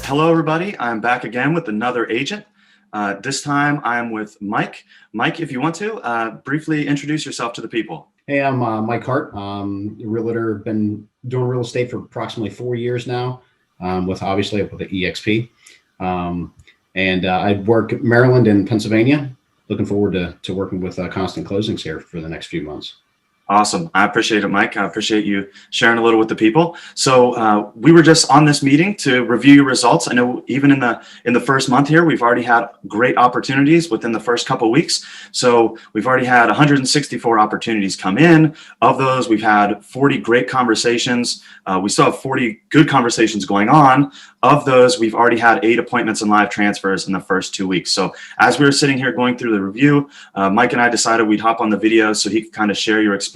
Hello, everybody. I'm back again with another agent. This time I'm with Mike. Mike, if you want to, briefly introduce yourself to the people. Hey, I'm Mike Hart, a realtor. Been doing real estate for approximately 4 years now, with the EXP. I work Maryland and Pennsylvania. Looking forward to working with Constant Closings here for the next few months. Awesome. I appreciate it, Mike. I appreciate you sharing a little with the people. So we were just on this meeting to review your results. I know even in the first month here, we've already had great opportunities within the first couple of weeks. So we've already had 164 opportunities come in. Of those, we've had 40 great conversations. We still have 40 good conversations going on. Of those, we've already had 8 appointments and live transfers in the first 2 weeks. So as we were sitting here going through the review, Mike and I decided we'd hop on the video so he could kind of share your experience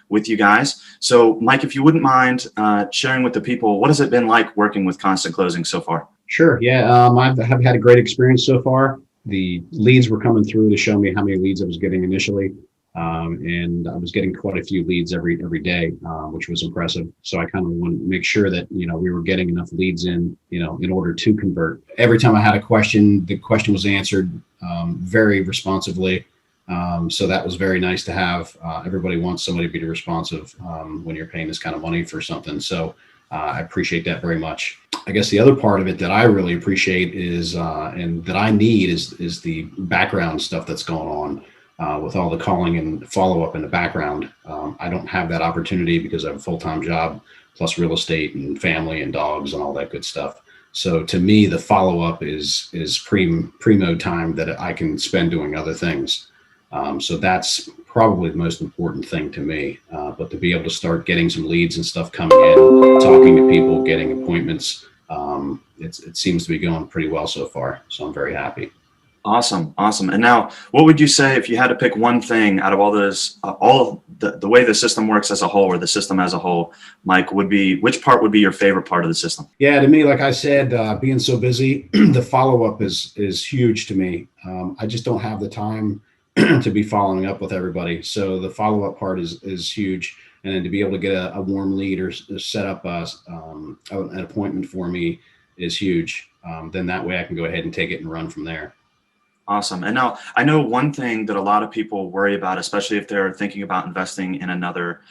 with you guys. So Mike, if you wouldn't mind sharing with the people, what has it been like working with Constant Closing so far? Sure. Yeah, I've had a great experience so far. The leads were coming through to show me how many leads I was getting initially. And I was getting quite a few leads every day, which was impressive. So I kind of wanted to make sure that, we were getting enough leads in order to convert. Every time I had a question, the question was answered very responsively. So that was very nice to have. Everybody wants somebody to be responsive when you're paying this kind of money for something. So I appreciate that very much. I guess the other part of it that I really appreciate is, and that I need is the background stuff that's going on. With all the calling and follow-up in the background. I don't have that opportunity because I have a full-time job, plus real estate and family and dogs and all that good stuff. So to me, the follow-up is primo time that I can spend doing other things. So that's probably the most important thing to me. But to be able to start getting some leads and stuff coming in, talking to people, getting appointments, it seems to be going pretty well so far. So I'm very happy. Awesome. And now, what would you say if you had to pick one thing out of all those, all the way the system works as a whole, or the system as a whole, Mike, which part would be your favorite part of the system? Yeah, to me, like I said, being so busy, the follow-up is huge to me. I just don't have the time to be following up with everybody. So the follow-up part is huge. And then to be able to get a warm lead or set up an appointment for me is huge. Then that way I can go ahead and take it and run from there. Awesome. And now I know one thing that a lot of people worry about, especially if they're thinking about investing in another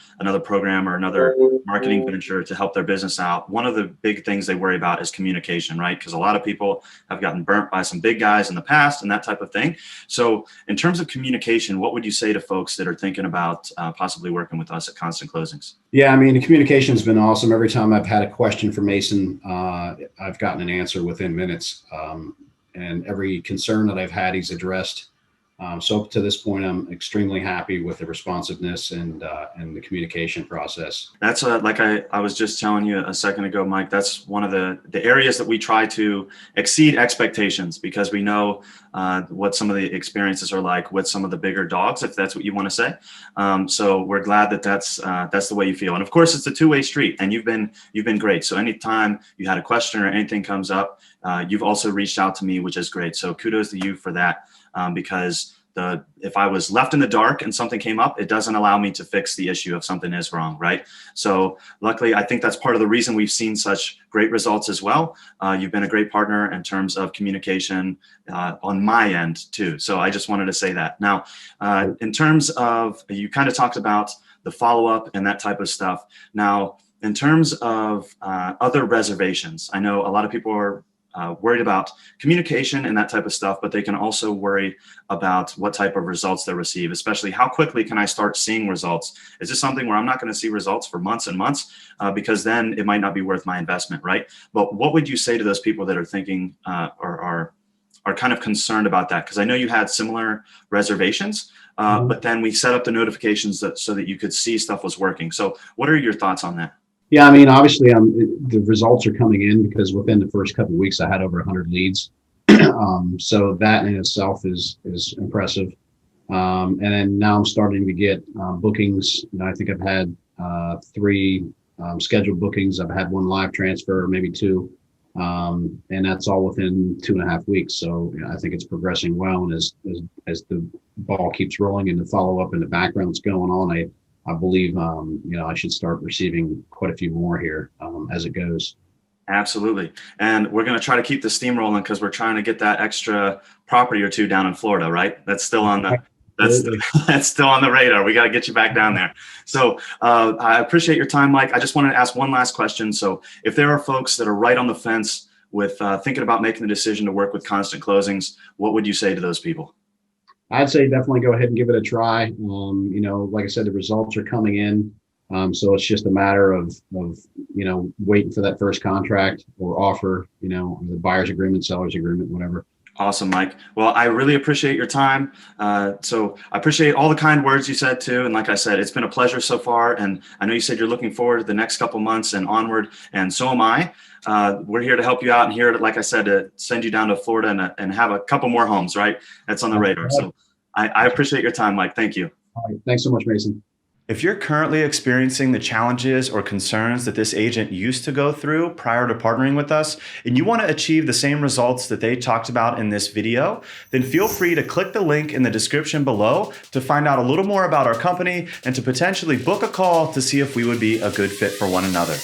program or another marketing venture to help their business out. One of the big things they worry about is communication, right? Because a lot of people have gotten burnt by some big guys in the past and that type of thing. So in terms of communication, what would you say to folks that are thinking about possibly working with us at Constant Closings? Yeah, I mean, the communication has been awesome. Every time I've had a question for Mason, I've gotten an answer within minutes. And every concern that I've had, he's addressed. So up to this point, I'm extremely happy with the responsiveness and the communication process. That's like I was just telling you a second ago, Mike, that's one of the areas that we try to exceed expectations, because we know what some of the experiences are like with some of the bigger dogs, if that's what you want to say. So we're glad that that's the way you feel. And of course, it's a two-way street, and you've been great. So anytime you had a question or anything comes up, you've also reached out to me, which is great. So kudos to you for that, because if I was left in the dark and something came up, it doesn't allow me to fix the issue if something is wrong, right? So luckily, I think that's part of the reason we've seen such great results as well. You've been a great partner in terms of communication on my end too. So I just wanted to say that. Now, in terms of, you kind of talked about the follow-up and that type of stuff. Now, in terms of other reservations, I know a lot of people are worried about communication and that type of stuff, but they can also worry about what type of results they receive, especially how quickly can I start seeing results? Is this something where I'm not going to see results for months and months because then it might not be worth my investment, right? But what would you say to those people that are thinking or are kind of concerned about that? Because I know you had similar reservations, but then we set up the notifications so that you could see stuff was working. So what are your thoughts on that? Yeah, I mean, obviously, the results are coming in because within the first couple of weeks, I had over 100 leads. So that in itself is impressive. And then now I'm starting to get bookings. I think I've had 3 scheduled bookings. I've had 1 live transfer, maybe 2. And that's all within 2.5 weeks. So I think it's progressing well. And as the ball keeps rolling and the follow up in the background's going on, I believe, I should start receiving quite a few more here as it goes. Absolutely. And we're going to try to keep the steam rolling because we're trying to get that extra property or two down in Florida, right? That's still on the that's Absolutely. that's still on the radar. We got to get you back down there. So I appreciate your time, Mike. I just wanted to ask one last question. So if there are folks that are right on the fence with thinking about making the decision to work with Constant Closings, what would you say to those people? I'd say definitely go ahead and give it a try. Like I said, the results are coming in. So it's just a matter of, waiting for that first contract or offer, the buyer's agreement, seller's agreement, whatever. Awesome, Mike. Well, I really appreciate your time. So I appreciate all the kind words you said too. And like I said, it's been a pleasure so far. And I know you said you're looking forward to the next couple months and onward. And so am I. We're here to help you out and here, like I said, to send you down to Florida and have a couple more homes, right? That's on the radar. So I appreciate your time, Mike. Thank you. All right. Thanks so much, Mason. If you're currently experiencing the challenges or concerns that this agent used to go through prior to partnering with us, and you want to achieve the same results that they talked about in this video, then feel free to click the link in the description below to find out a little more about our company and to potentially book a call to see if we would be a good fit for one another.